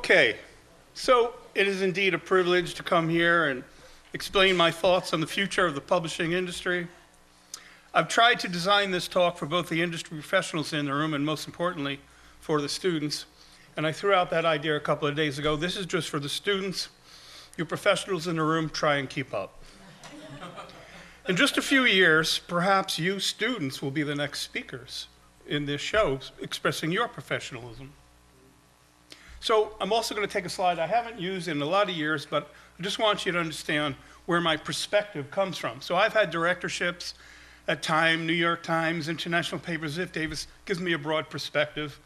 Okay, so it is indeed a privilege to come here and explain my thoughts on the future of the publishing industry. I've tried to design this talk for both the industry professionals in the room and most importantly for the students. And I threw out that idea a couple of days ago. This is just for the students. You professionals in the room, try and keep up. In just a few years, perhaps you students will be the next speakers in this show, expressing your professionalism. So I'm also going to take a slide I haven't used in a lot of years, but I just want you to understand where my perspective comes from. So I've had directorships at Time, New York Times, international papers. Ziff Davis gives me a broad perspective.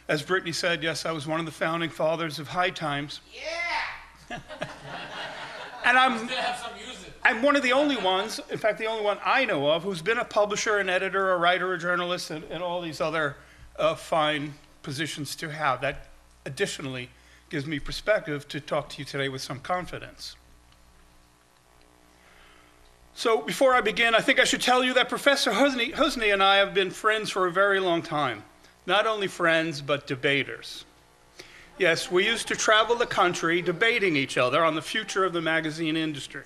As Brittany said, yes, I was one of the founding fathers of High Times. Yeah! And I'm one of the only ones, in fact, the only one I know of, who's been a publisher, an editor, a writer, a journalist, and all these other fine positions to have. That additionally gives me perspective to talk to you today with some confidence. So before I begin, I think I should tell you that Professor Husney and I have been friends for a very long time. Not only friends, but debaters. Yes, we used to travel the country debating each other on the future of the magazine industry.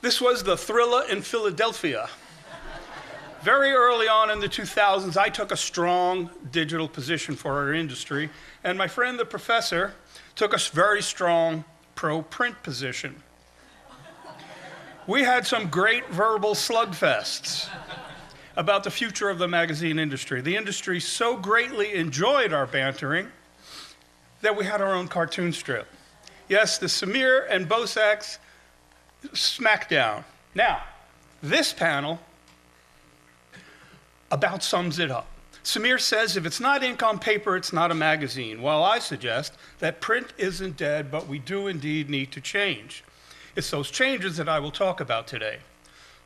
This was the thriller in Philadelphia. Very early on in the 2000s, I took a strong digital position for our industry, and my friend the professor took a very strong pro-print position. We had some great verbal slugfests about the future of the magazine industry. The industry so greatly enjoyed our bantering that we had our own cartoon strip. Yes, the Samir and Bosak's Smackdown. Now, this panel about sums it up. Samir says if it's not ink on paper, it's not a magazine, while I suggest that print isn't dead, but we do indeed need to change. It's those changes that I will talk about today.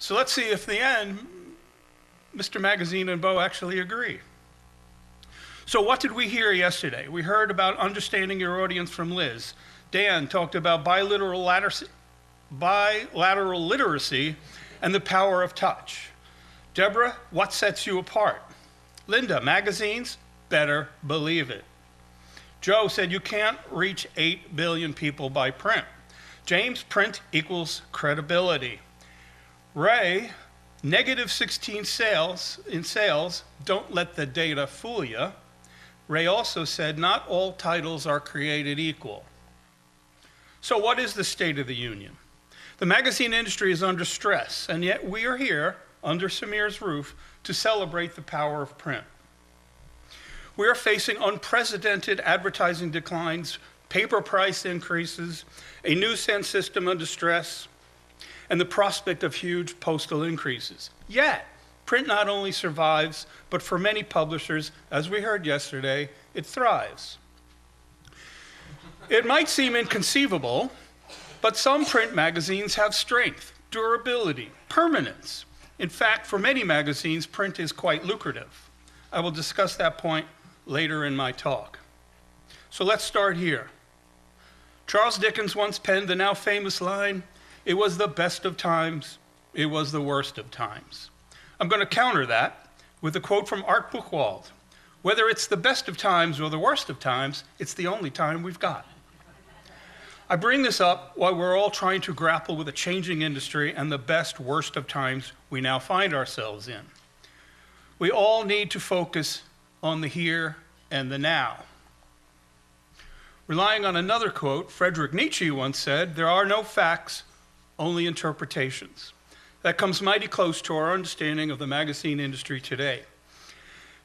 So let's see if in the end, Mr. Magazine and Bo actually agree. So what did we hear yesterday? We heard about understanding your audience from Liz. Dan talked about bilateral literacy and the power of touch. Deborah, what sets you apart? Linda, magazines? Better believe it. Joe said you can't reach 8 billion people by print. James, print equals credibility. Ray, negative 16 in sales, don't let the data fool you. Ray also said not all titles are created equal. So what is the state of the union? The magazine industry is under stress, and yet we are here under Samir's roof to celebrate the power of print. We are facing unprecedented advertising declines, paper price increases, a newsstand system under stress, and the prospect of huge postal increases. Yet, print not only survives, but for many publishers, as we heard yesterday, it thrives. It might seem inconceivable, but some print magazines have strength, durability, permanence. In fact, for many magazines, print is quite lucrative. I will discuss that point later in my talk. So let's start here. Charles Dickens once penned the now famous line, "It was the best of times, it was the worst of times." I'm going to counter that with a quote from Art Buchwald. Whether it's the best of times or the worst of times, it's the only time we've got. I bring this up while we're all trying to grapple with a changing industry and the best, worst of times we now find ourselves in. We all need to focus on the here and the now. Relying on another quote, Friedrich Nietzsche once said, "There are no facts, only interpretations." That comes mighty close to our understanding of the magazine industry today,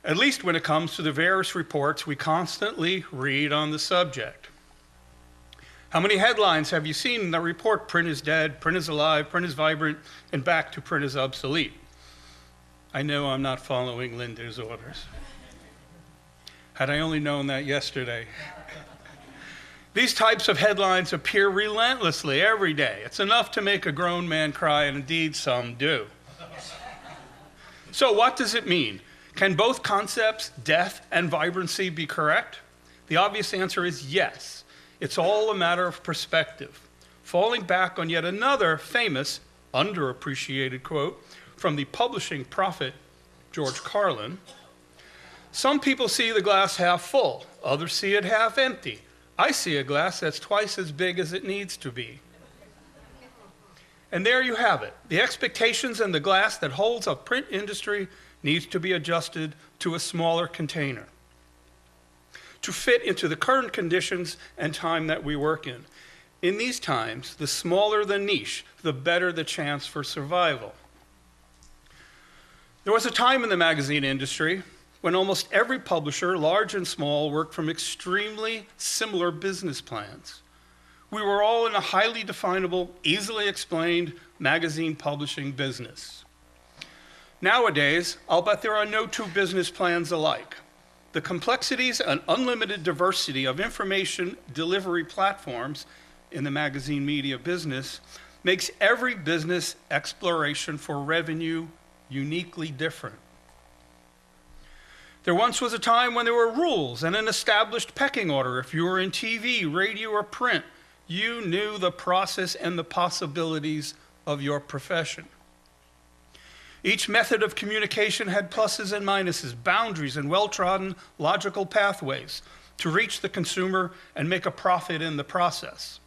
at least when it comes to the various reports we constantly read on the subject. How many headlines have you seen in the report, print is dead, print is alive, print is vibrant, and back to print is obsolete? I know I'm not following Linda's orders. Had I only known that yesterday. These types of headlines appear relentlessly every day. It's enough to make a grown man cry, and indeed some do. So what does it mean? Can both concepts, death and vibrancy, be correct? The obvious answer is yes. It's all a matter of perspective. Falling back on yet another famous, underappreciated quote from the publishing prophet, George Carlin, Some people see the glass half full, others see it half empty. I see a glass that's twice as big as it needs to be. And there you have it. The expectations in the glass that holds a print industry needs to be adjusted to a smaller container to fit into the current conditions and time that we work in. In these times, the smaller the niche, the better the chance for survival. There was a time in the magazine industry when almost every publisher, large and small, worked from extremely similar business plans. We were all in a highly definable, easily explained magazine publishing business. Nowadays, I'll bet there are no two business plans alike. The complexities and unlimited diversity of information delivery platforms in the magazine media business makes every business exploration for revenue uniquely different. There once was a time when there were rules and an established pecking order. If you were in TV, radio, or print, you knew the process and the possibilities of your profession. Each method of communication had pluses and minuses, boundaries, and well-trodden logical pathways to reach the consumer and make a profit in the process.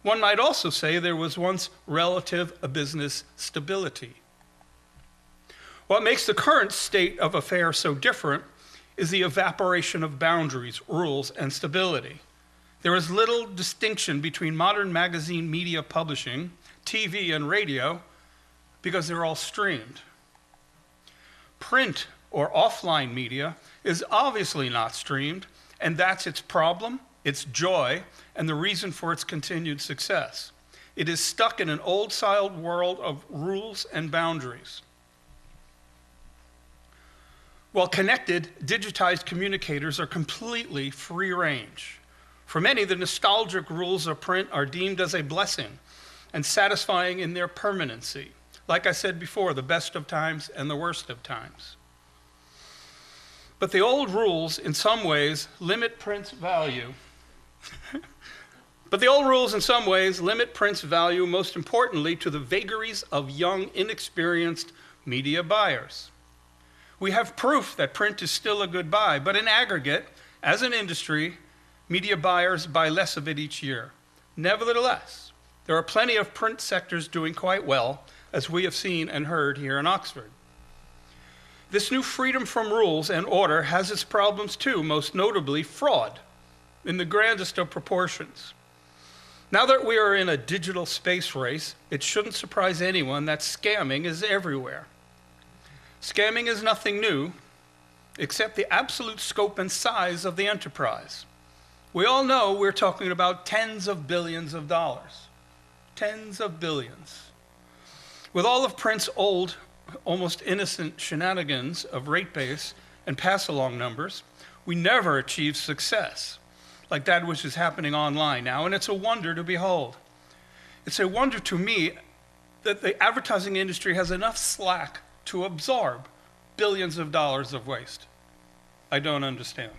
One might also say there was once relative business stability. What makes the current state of affairs so different is the evaporation of boundaries, rules, and stability. There is little distinction between modern magazine media publishing, TV, and radio because they're all streamed. Print or offline media is obviously not streamed, and that's its problem, its joy, and the reason for its continued success. It is stuck in an old-style world of rules and boundaries. While connected, digitized communicators are completely free range. For many, the nostalgic rules of print are deemed as a blessing and satisfying in their permanency. Like I said before, the best of times and the worst of times. But the old rules, in some ways, limit print's value. Most importantly, to the vagaries of young, inexperienced media buyers. We have proof that print is still a good buy, but in aggregate, as an industry, media buyers buy less of it each year. Nevertheless, there are plenty of print sectors doing quite well, as we have seen and heard here in Oxford. This new freedom from rules and order has its problems too, most notably fraud, in the grandest of proportions. Now that we are in a digital space race, it shouldn't surprise anyone that scamming is everywhere. Scamming is nothing new, except the absolute scope and size of the enterprise. We all know we're talking about tens of billions of dollars. Tens of billions. With all of print's old, almost innocent shenanigans of rate base and pass-along numbers, we never achieved success like that which is happening online now, and it's a wonder to behold. It's a wonder to me that the advertising industry has enough slack to absorb billions of dollars of waste. I don't understand.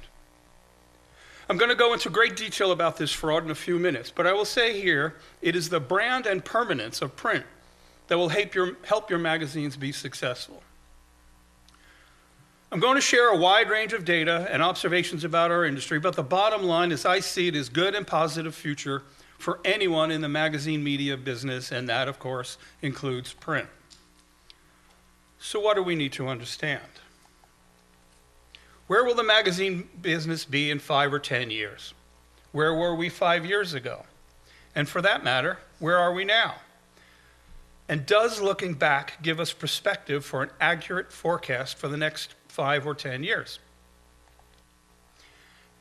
I'm going to go into great detail about this fraud in a few minutes, but I will say here, it is the brand and permanence of print that will help your magazines be successful. I'm going to share a wide range of data and observations about our industry, but the bottom line, as I see it, is good and positive future for anyone in the magazine media business, and that, of course, includes print. So what do we need to understand? Where will the magazine business be in 5 or 10 years? Where were we 5 years ago? And for that matter, where are we now? And does looking back give us perspective for an accurate forecast for the next 5 or 10 years?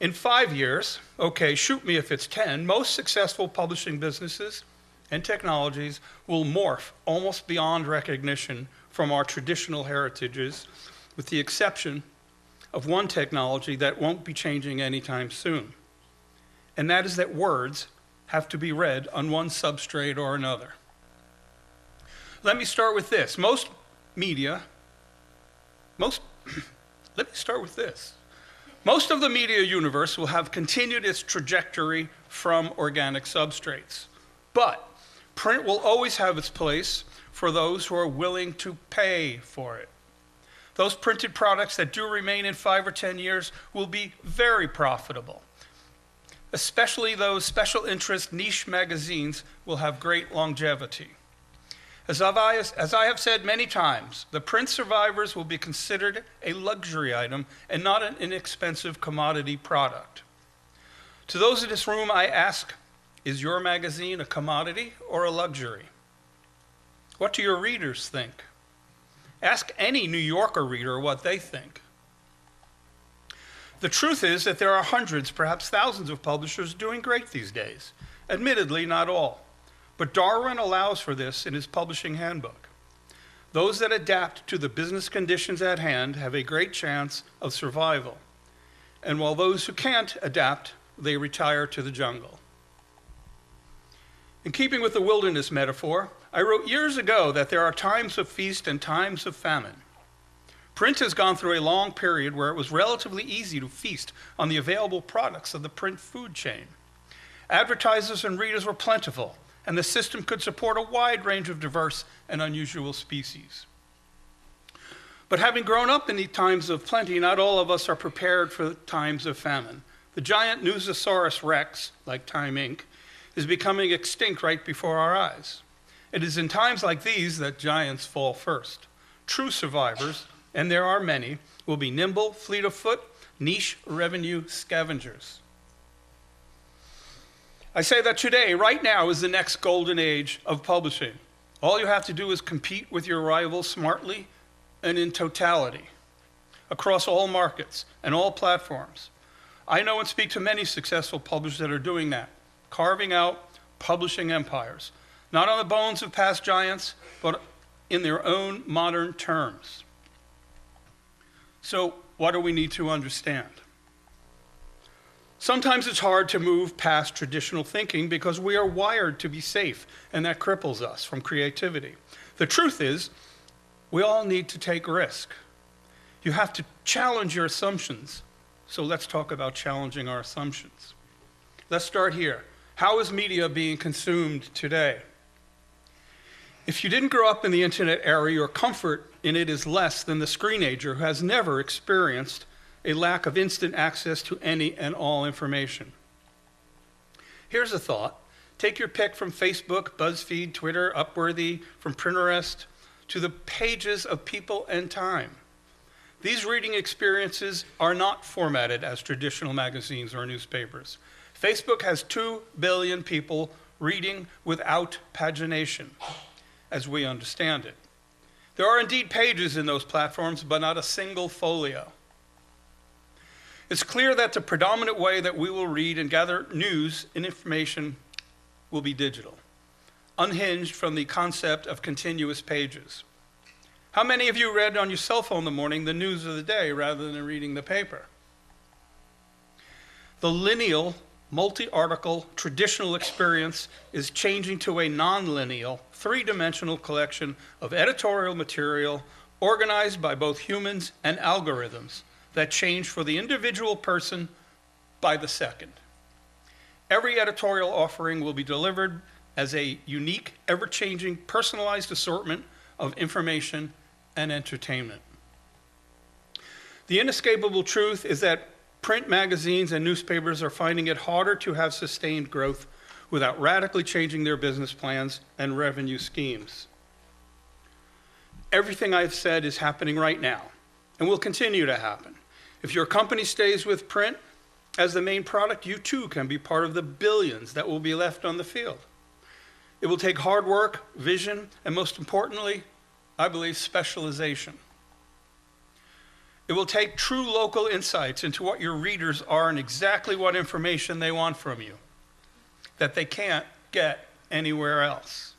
In 5 years, okay, shoot me if it's 10, most successful publishing businesses and technologies will morph almost beyond recognition from our traditional heritages, with the exception of one technology that won't be changing anytime soon. And that is that words have to be read on one substrate or another. Let me start with this. Most of the media universe will have continued its trajectory from organic substrates. But print will always have its place for those who are willing to pay for it. those printed products that do remain in 5 or 10 years will be very profitable. Especially those special interest niche magazines will have great longevity. As I have said many times, the print survivors will be considered a luxury item and not an inexpensive commodity product. To those in this room, I ask, is your magazine a commodity or a luxury? What do your readers think? Ask any New Yorker reader what they think. The truth is that there are hundreds, perhaps thousands of publishers doing great these days. Admittedly, not all. But Darwin allows for this in his publishing handbook. Those that adapt to the business conditions at hand have a great chance of survival. And while those who can't adapt, they retire to the jungle. In keeping with the wilderness metaphor, I wrote years ago that there are times of feast and times of famine. Print has gone through a long period where it was relatively easy to feast on the available products of the print food chain. Advertisers and readers were plentiful, and the system could support a wide range of diverse and unusual species. But having grown up in the times of plenty, not all of us are prepared for times of famine. The giant Newsosaurus rex, like Time Inc., is becoming extinct right before our eyes. It is in times like these that giants fall first. True survivors, and there are many, will be nimble, fleet of foot, niche revenue scavengers. I say that today, right now, is the next golden age of publishing. All you have to do is compete with your rivals smartly and in totality, across all markets and all platforms. I know and speak to many successful publishers that are doing that, carving out publishing empires, not on the bones of past giants, but in their own modern terms. So, what do we need to understand? Sometimes it's hard to move past traditional thinking because we are wired to be safe, and that cripples us from creativity. The truth is, we all need to take risk. You have to challenge your assumptions. So let's talk about challenging our assumptions. Let's start here. How is media being consumed today? If you didn't grow up in the internet era, your comfort in it is less than the screenager who has never experienced a lack of instant access to any and all information. Here's a thought. Take your pick from Facebook, BuzzFeed, Twitter, Upworthy, from Pinterest, to the pages of People and Time. These reading experiences are not formatted as traditional magazines or newspapers. Facebook has 2 billion people reading without pagination, as we understand it. There are indeed pages in those platforms, but not a single folio. It's clear that the predominant way that we will read and gather news and information will be digital, unhinged from the concept of continuous pages. How many of you read on your cell phone in the morning the news of the day rather than reading the paper? The lineal, multi-article, traditional experience is changing to a non-lineal, 3-dimensional collection of editorial material organized by both humans and algorithms that change for the individual person by the second. Every editorial offering will be delivered as a unique, ever-changing, personalized assortment of information and entertainment. The inescapable truth is that print magazines and newspapers are finding it harder to have sustained growth without radically changing their business plans and revenue schemes. Everything I've said is happening right now and will continue to happen. If your company stays with print as the main product, you too can be part of the billions that will be left on the field. It will take hard work, vision, and most importantly, I believe, specialization. It will take true local insights into what your readers are and exactly what information they want from you that they can't get anywhere else.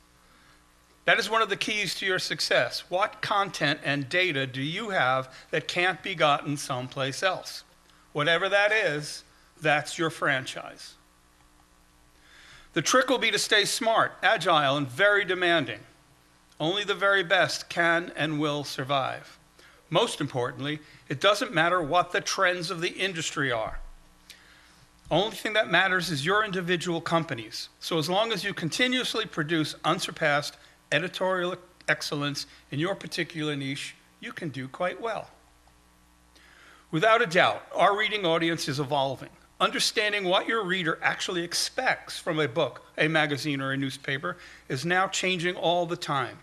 That is one of the keys to your success. What content and data do you have that can't be gotten someplace else? Whatever that is, that's your franchise. The trick will be to stay smart, agile, and very demanding. Only the very best can and will survive. Most importantly, it doesn't matter what the trends of the industry are. Only thing that matters is your individual companies. So as long as you continuously produce unsurpassed editorial excellence in your particular niche, you can do quite well. Without a doubt, our reading audience is evolving. Understanding what your reader actually expects from a book, a magazine, or a newspaper is now changing all the time.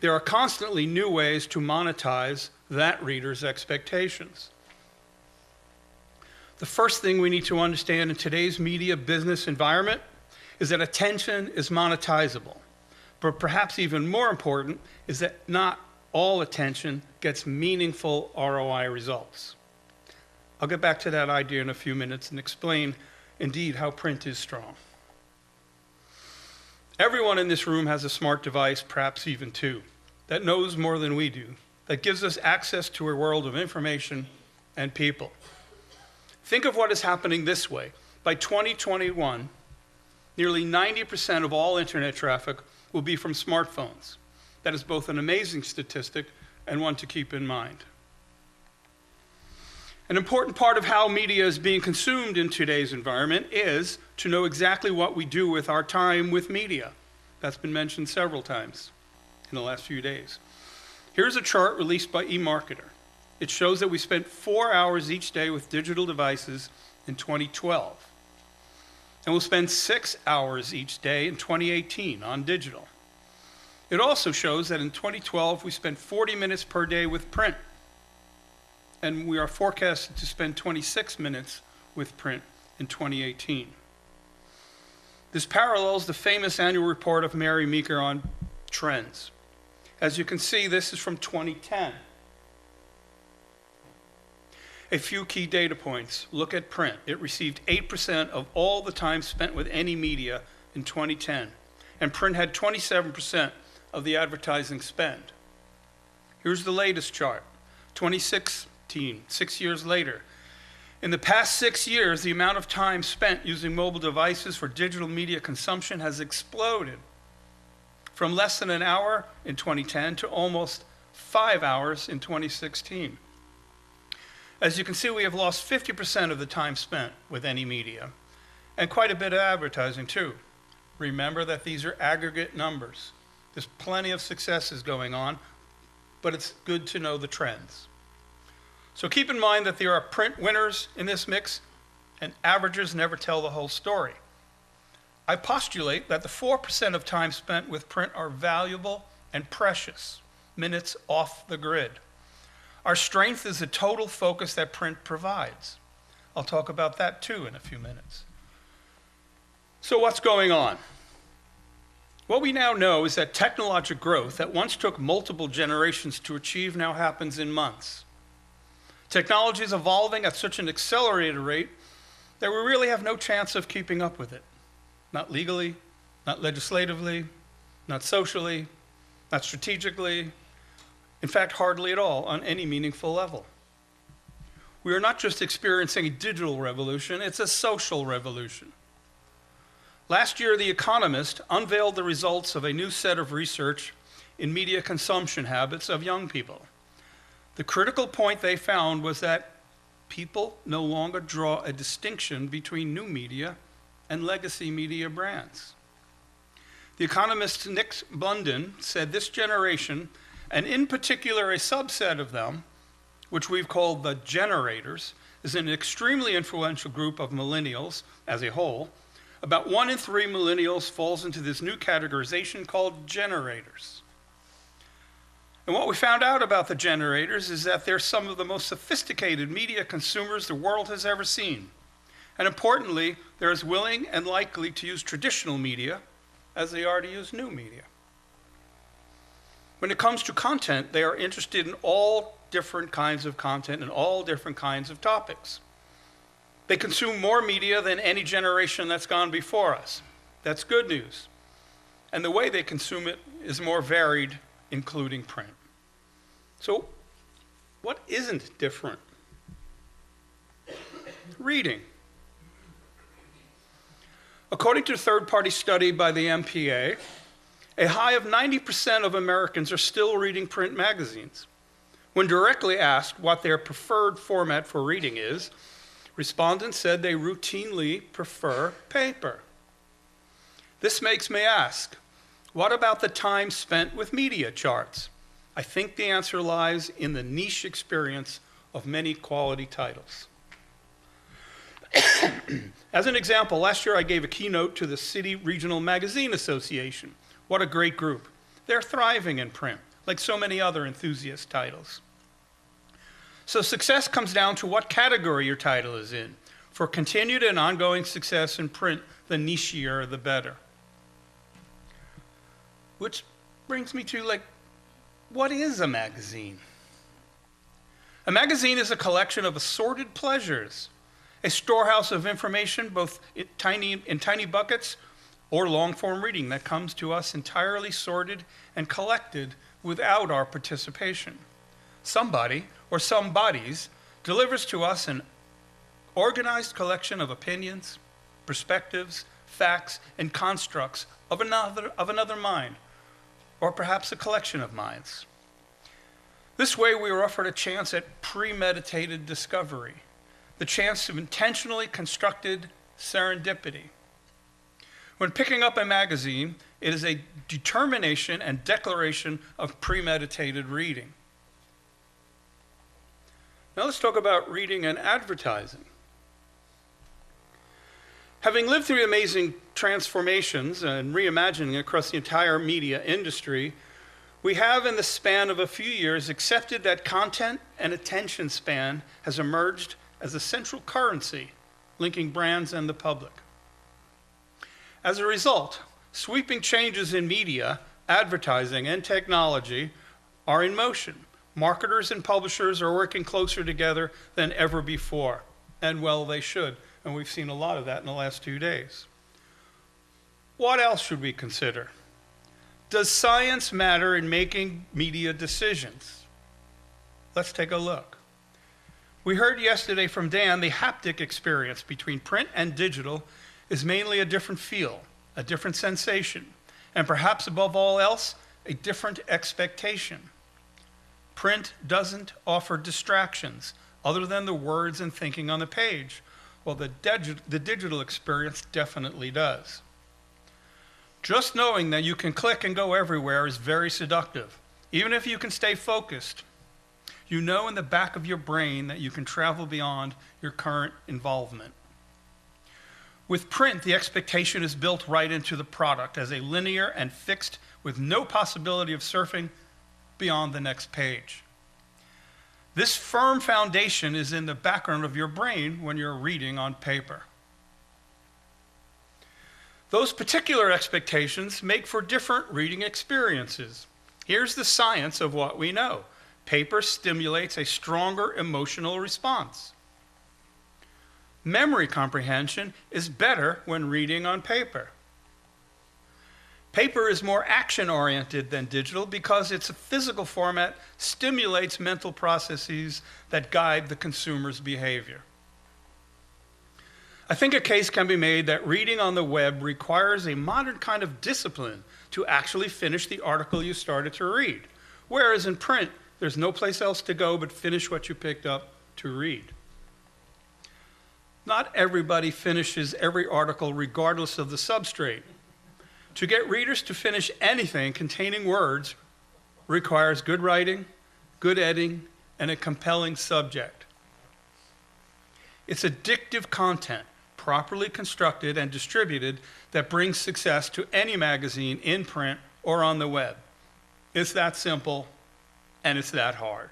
There are constantly new ways to monetize that reader's expectations. The first thing we need to understand in today's media business environment is that attention is monetizable. But perhaps even more important is that not all attention gets meaningful ROI results. I'll get back to that idea in a few minutes and explain, indeed, how print is strong. Everyone in this room has a smart device, perhaps even two, that knows more than we do, that gives us access to a world of information and people. Think of what is happening this way. By 2021, nearly 90% of all internet traffic will be from smartphones. That is both an amazing statistic and one to keep in mind. An important part of how media is being consumed in today's environment is to know exactly what we do with our time with media. That's been mentioned several times in the last few days. Here's a chart released by eMarketer. It shows that we spent 4 hours each day with digital devices in 2012. And we'll spend 6 hours each day in 2018 on digital. It also shows that in 2012 we spent 40 minutes per day with print. And we are forecasted to spend 26 minutes with print in 2018. This parallels the famous annual report of Mary Meeker on trends. As you can see, this is from 2010. A few key data points. Look at print. It received 8% of all the time spent with any media in 2010. And print had 27% of the advertising spend. Here's the latest chart, 2016, 6 years later. In the past 6 years, the amount of time spent using mobile devices for digital media consumption has exploded from less than an hour in 2010 to almost 5 hours in 2016. As you can see, we have lost 50% of the time spent with any media, and quite a bit of advertising too. Remember that these are aggregate numbers. There's plenty of successes going on, but it's good to know the trends. So keep in mind that there are print winners in this mix, and averages never tell the whole story. I postulate that the 4% of time spent with print are valuable and precious, minutes off the grid. Our strength is the total focus that print provides. I'll talk about that too in a few minutes. So what's going on? What we now know is that technological growth that once took multiple generations to achieve now happens in months. Technology is evolving at such an accelerated rate that we really have no chance of keeping up with it. Not legally, not legislatively, not socially, not strategically, in fact, hardly at all on any meaningful level. We are not just experiencing a digital revolution, it's a social revolution. Last year, The Economist unveiled the results of a new set of research in media consumption habits of young people. The critical point they found was that people no longer draw a distinction between new media and legacy media brands. The Economist's Nick Blunden said this generation, and in particular a subset of them, which we've called the generators, is an extremely influential group of millennials as a whole. About 1 in 3 millennials falls into this new categorization called generators. And what we found out about the generators is that they're some of the most sophisticated media consumers the world has ever seen. And importantly, they're as willing and likely to use traditional media as they are to use new media. When it comes to content, they are interested in all different kinds of content and all different kinds of topics. They consume more media than any generation that's gone before us. That's good news. And the way they consume it is more varied, including print. So, what isn't different? Reading. According to a third-party study by the MPA, a high of 90% of Americans are still reading print magazines. When directly asked what their preferred format for reading is, respondents said they routinely prefer paper. This makes me ask, what about the time spent with media charts? I think the answer lies in the niche experience of many quality titles. As an example, last year I gave a keynote to the City Regional Magazine Association. What a great group. They're thriving in print, like so many other enthusiast titles. So success comes down to what category your title is in. For continued and ongoing success in print, the nichier, the better. Which brings me to, what is a magazine? A magazine is a collection of assorted pleasures, a storehouse of information, both in tiny buckets or long-form reading that comes to us entirely sorted and collected without our participation. Somebody or somebodies delivers to us an organized collection of opinions, perspectives, facts, and constructs of another mind, or perhaps a collection of minds. This way we are offered a chance at premeditated discovery, the chance of intentionally constructed serendipity. When picking up a magazine, it is a determination and declaration of premeditated reading. Now let's talk about reading and advertising. Having lived through amazing transformations and reimagining across the entire media industry, we have, in the span of a few years, accepted that content and attention span has emerged as a central currency linking brands and the public. As a result, sweeping changes in media, advertising, and technology are in motion. Marketers and publishers are working closer together than ever before, and well, they should. And we've seen a lot of that in the last 2 days. What else should we consider? Does science matter in making media decisions? Let's take a look. We heard yesterday from Dan the haptic experience between print and digital is mainly a different feel, a different sensation, and perhaps above all else, a different expectation. Print doesn't offer distractions other than the words and thinking on the page. Well, the digital experience definitely does. Just knowing that you can click and go everywhere is very seductive. Even if you can stay focused, you know in the back of your brain that you can travel beyond your current involvement. With print, the expectation is built right into the product as a linear and fixed with no possibility of surfing beyond the next page. This firm foundation is in the background of your brain when you're reading on paper. Those particular expectations make for different reading experiences. Here's the science of what we know. Paper stimulates a stronger emotional response. Memory comprehension is better when reading on paper. Paper is more action-oriented than digital because its physical format stimulates mental processes that guide the consumer's behavior. I think a case can be made that reading on the web requires a modern kind of discipline to actually finish the article you started to read, whereas in print, there's no place else to go but finish what you picked up to read. Not everybody finishes every article regardless of the substrate. To get readers to finish anything containing words requires good writing, good editing, and a compelling subject. It's addictive content, properly constructed and distributed, that brings success to any magazine in print or on the web. It's that simple, and it's that hard.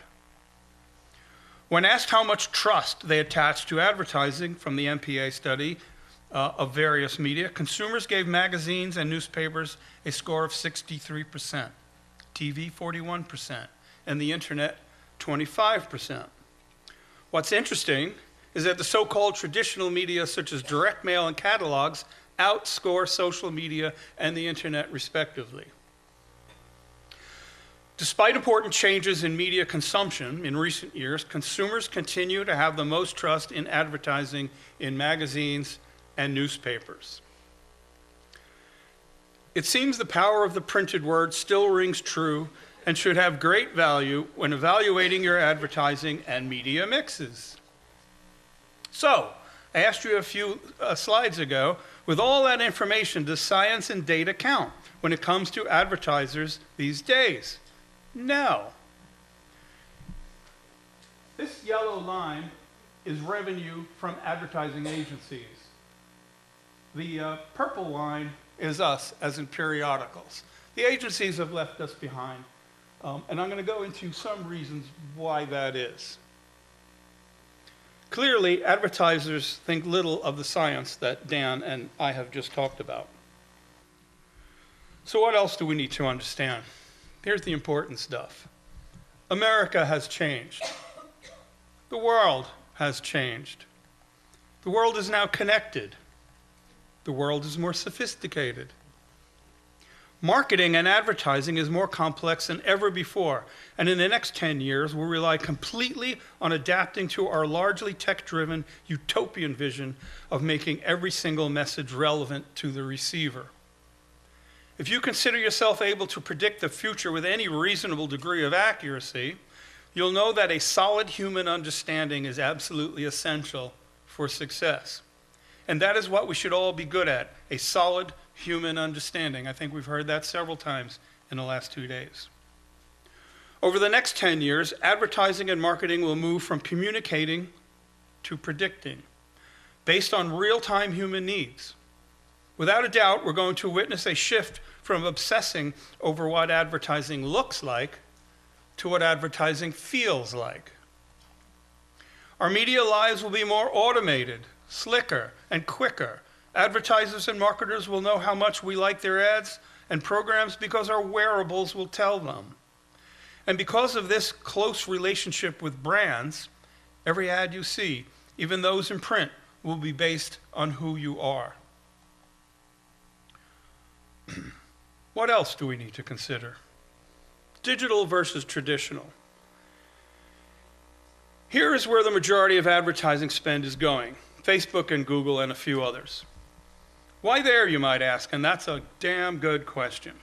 When asked how much trust they attach to advertising from the MPA study of various media, consumers gave magazines and newspapers a score of 63%, TV 41%, and the internet 25%. What's interesting is that the so-called traditional media such as direct mail and catalogs outscore social media and the internet respectively. Despite important changes in media consumption in recent years, consumers continue to have the most trust in advertising in magazines and newspapers. It seems the power of the printed word still rings true and should have great value when evaluating your advertising and media mixes. So, I asked you a few slides ago, with all that information, does science and data count when it comes to advertisers these days? No. This yellow line is revenue from advertising agencies. The purple line is us, as in periodicals. The agencies have left us behind, and I'm going to go into some reasons why that is. Clearly, advertisers think little of the science that Dan and I have just talked about. So what else do we need to understand? Here's the important stuff. America has changed. The world has changed. The world is now connected. The world is more sophisticated. Marketing and advertising is more complex than ever before, and in the next 10 years, we'll rely completely on adapting to our largely tech-driven utopian vision of making every single message relevant to the receiver. If you consider yourself able to predict the future with any reasonable degree of accuracy, you'll know that a solid human understanding is absolutely essential for success. And that is what we should all be good at, a solid human understanding. I think we've heard that several times in the last 2 days. Over the next 10 years, advertising and marketing will move from communicating to predicting, based on real-time human needs. Without a doubt, we're going to witness a shift from obsessing over what advertising looks like to what advertising feels like. Our media lives will be more automated, slicker, and quicker. Advertisers and marketers will know how much we like their ads and programs because our wearables will tell them. And because of this close relationship with brands, every ad you see, even those in print, will be based on who you are. What else do we need to consider? Digital versus traditional. Here is where the majority of advertising spend is going: Facebook and Google and a few others. Why there, you might ask, and that's a damn good question.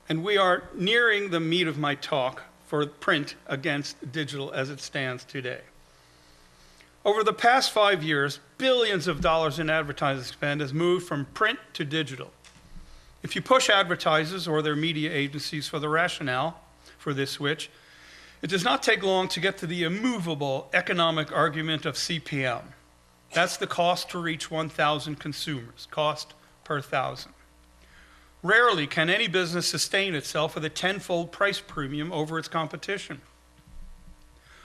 And we are nearing the meat of my talk for print against digital as it stands today. Over the past 5 years, billions of dollars in advertising spend has moved from print to digital. If you push advertisers or their media agencies for the rationale for this switch, it does not take long to get to the immovable economic argument of CPM. That's the cost to reach 1,000 consumers, cost per 1,000. Rarely can any business sustain itself with a tenfold price premium over its competition.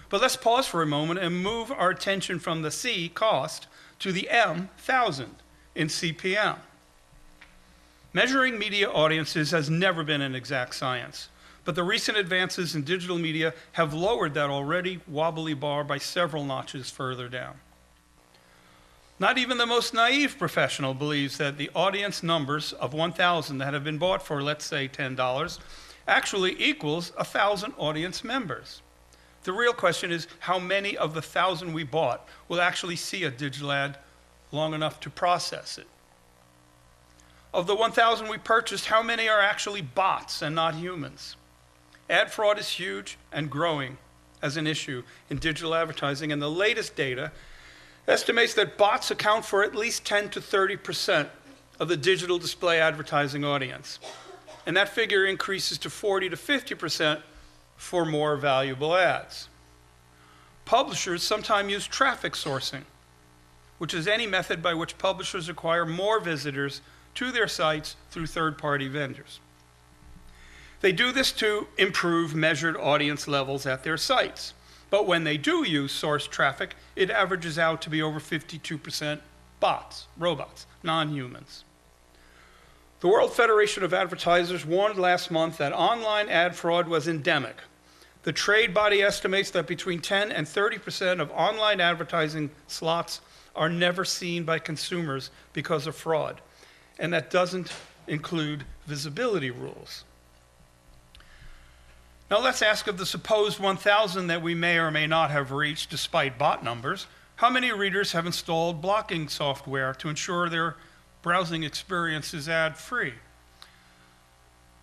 But let's pause for a moment and move our attention from the C, cost, to the M, 1,000, in CPM. Measuring media audiences has never been an exact science, but the recent advances in digital media have lowered that already wobbly bar by several notches further down. Not even the most naive professional believes that the audience numbers of 1,000 that have been bought for, let's say, $10 actually equals 1,000 audience members. The real question is how many of the 1,000 we bought will actually see a digital ad long enough to process it. Of the 1,000 we purchased, how many are actually bots and not humans? Ad fraud is huge and growing as an issue in digital advertising, and the latest data estimates that bots account for at least 10 to 30% of the digital display advertising audience. And that figure increases to 40 to 50% for more valuable ads. Publishers sometimes use traffic sourcing, which is any method by which publishers acquire more visitors to their sites through third-party vendors. They do this to improve measured audience levels at their sites. But when they do use source traffic, it averages out to be over 52% bots, robots, non-humans. The World Federation of Advertisers warned last month that online ad fraud was endemic. The trade body estimates that between 10 and 30% of online advertising slots are never seen by consumers because of fraud. And that doesn't include visibility rules. Now let's ask of the supposed 1,000 that we may or may not have reached despite bot numbers, how many readers have installed blocking software to ensure their browsing experience is ad-free?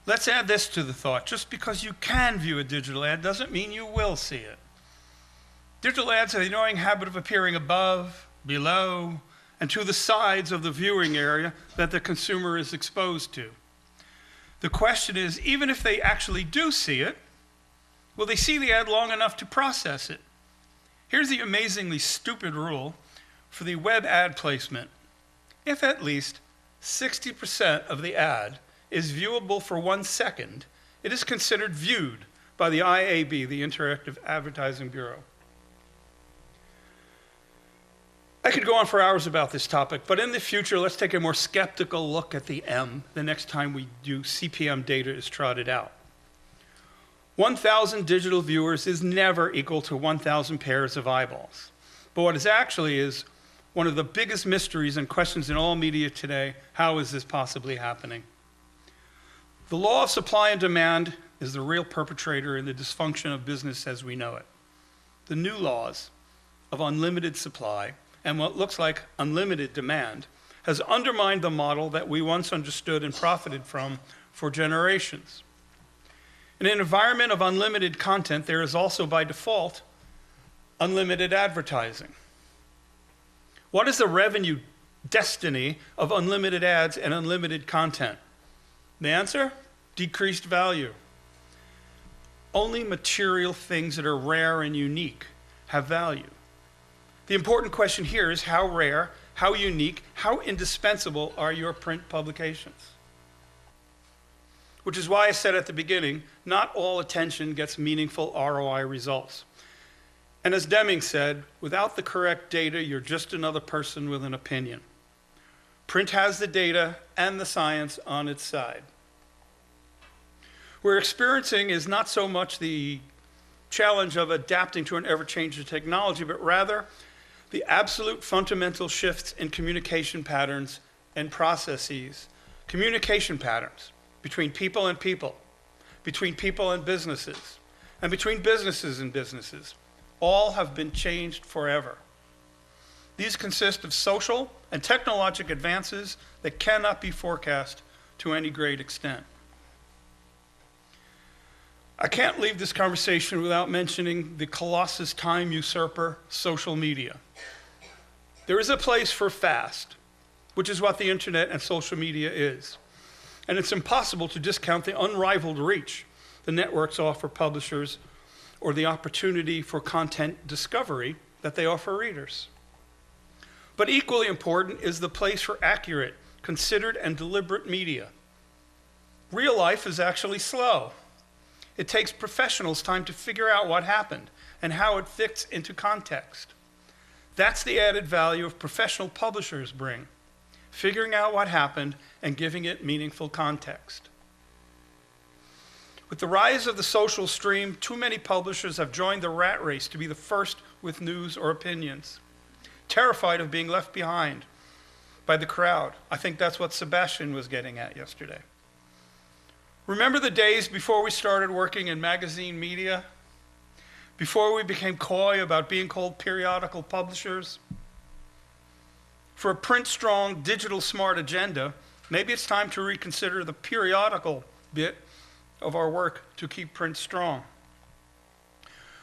Let's add this to the thought. Just because you can view a digital ad doesn't mean you will see it. Digital ads have the annoying habit of appearing above, below, and to the sides of the viewing area that the consumer is exposed to. The question is, even if they actually do see it, will they see the ad long enough to process it? Here's the amazingly stupid rule for the web ad placement. If at least 60% of the ad is viewable for 1 second, it is considered viewed by the IAB, the Interactive Advertising Bureau. I could go on for hours about this topic, but in the future, let's take a more skeptical look at the M the next time we do CPM data is trotted out. 1,000 digital viewers is never equal to 1,000 pairs of eyeballs. But what it actually is one of the biggest mysteries and questions in all media today: how is this possibly happening? The law of supply and demand is the real perpetrator in the dysfunction of business as we know it. The new laws of unlimited supply and what looks like unlimited demand has undermined the model that we once understood and profited from for generations. In an environment of unlimited content, there is also by default unlimited advertising. What is the revenue destiny of unlimited ads and unlimited content? The answer? Decreased value. Only material things that are rare and unique have value. The important question here is how rare, how unique, how indispensable are your print publications? Which is why I said at the beginning, not all attention gets meaningful ROI results. And as Deming said, without the correct data, you're just another person with an opinion. Print has the data and the science on its side. We're experiencing is not so much the challenge of adapting to an ever-changing technology, but rather the absolute fundamental shifts in communication patterns and processes. Communication patterns between people and people, between people and businesses, and between businesses and businesses, all have been changed forever. These consist of social and technological advances that cannot be forecast to any great extent. I can't leave this conversation without mentioning the colossus time usurper, social media. There is a place for fast, which is what the internet and social media is. And it's impossible to discount the unrivaled reach the networks offer publishers or the opportunity for content discovery that they offer readers. But equally important is the place for accurate, considered, and deliberate media. Real life is actually slow. It takes professionals time to figure out what happened and how it fits into context. That's the added value of professional publishers bring, figuring out what happened and giving it meaningful context. With the rise of the social stream, too many publishers have joined the rat race to be the first with news or opinions, terrified of being left behind by the crowd. I think that's what Sebastian was getting at yesterday. Remember the days before we started working in magazine media? Before we became coy about being called periodical publishers? For a print-strong, digital-smart agenda, maybe it's time to reconsider the periodical bit of our work to keep print strong.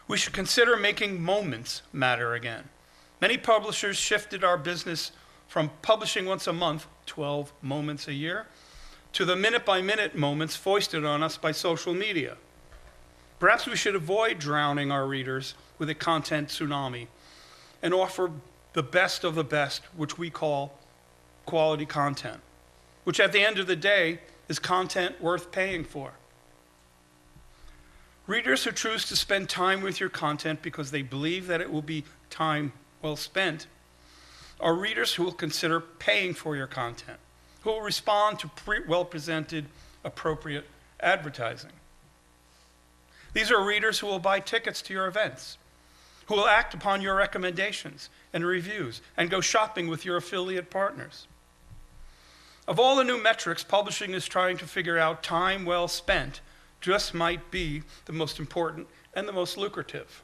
We should consider making moments matter again. Many publishers shifted our business from publishing once a month, 12 moments a year, to the minute-by-minute moments foisted on us by social media. Perhaps we should avoid drowning our readers with a content tsunami and offer the best of the best, which we call quality content, which at the end of the day is content worth paying for. Readers who choose to spend time with your content because they believe that it will be time well spent are readers who will consider paying for your content, who will respond to well-presented, appropriate advertising. These are readers who will buy tickets to your events, who will act upon your recommendations and reviews and go shopping with your affiliate partners. Of all the new metrics publishing is trying to figure out, time well spent just might be the most important and the most lucrative.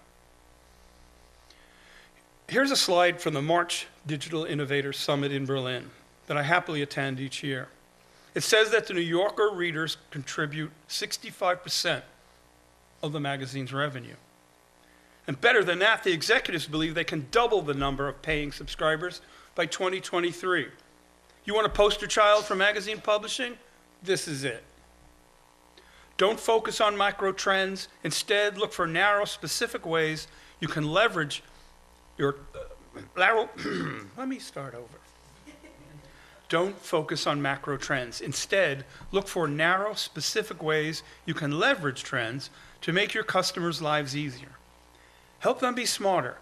Here's a slide from the March Digital Innovators Summit in Berlin that I happily attend each year. It says that the New Yorker readers contribute 65% of the magazine's revenue. And better than that, the executives believe they can double the number of paying subscribers by 2023. You want a poster child for magazine publishing? This is it. Don't focus on micro trends. Instead, look for narrow, specific ways you can leverage your let me start over. Don't focus on macro trends. Instead, look for narrow, specific ways you can leverage trends to make your customers' lives easier. Help them be smarter.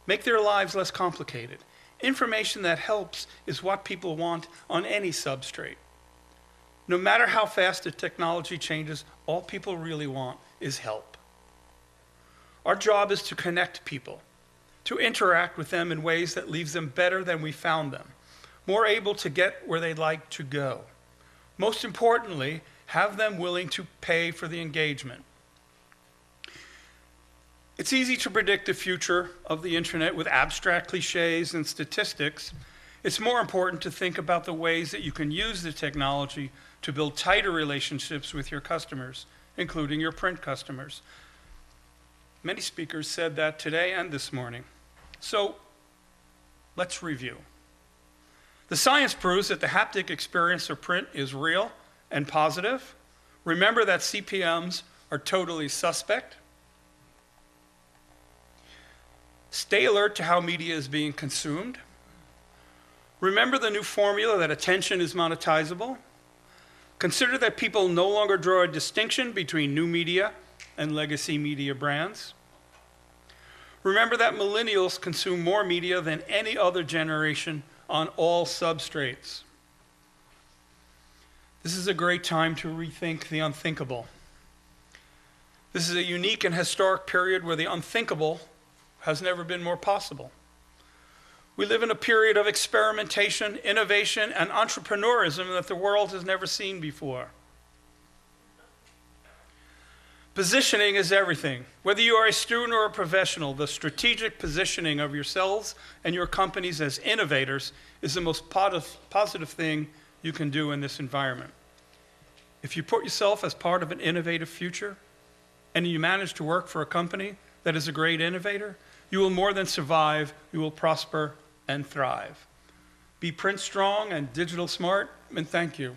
Make their lives less complicated. Information that helps is what people want on any substrate. No matter how fast the technology changes, all people really want is help. Our job is to connect people, to interact with them in ways that leaves them better than we found them, more able to get where they'd like to go. Most importantly, have them willing to pay for the engagement. It's easy to predict the future of the internet with abstract cliches and statistics. It's more important to think about the ways that you can use the technology to build tighter relationships with your customers, including your print customers. Many speakers said that today and this morning. So let's review. The science proves that the haptic experience of print is real and positive. Remember that CPMs are totally suspect. Stay alert to how media is being consumed. Remember the new formula that attention is monetizable. Consider that people no longer draw a distinction between new media and legacy media brands. Remember that millennials consume more media than any other generation on all substrates. This is a great time to rethink the unthinkable. This is a unique and historic period where the unthinkable has never been more possible. We live in a period of experimentation, innovation, and entrepreneurism that the world has never seen before. Positioning is everything. Whether you are a student or a professional, the strategic positioning of yourselves and your companies as innovators is the most positive thing you can do in this environment. If you put yourself as part of an innovative future and you manage to work for a company that is a great innovator, you will more than survive, you will prosper and thrive. Be print strong and digital smart, and thank you.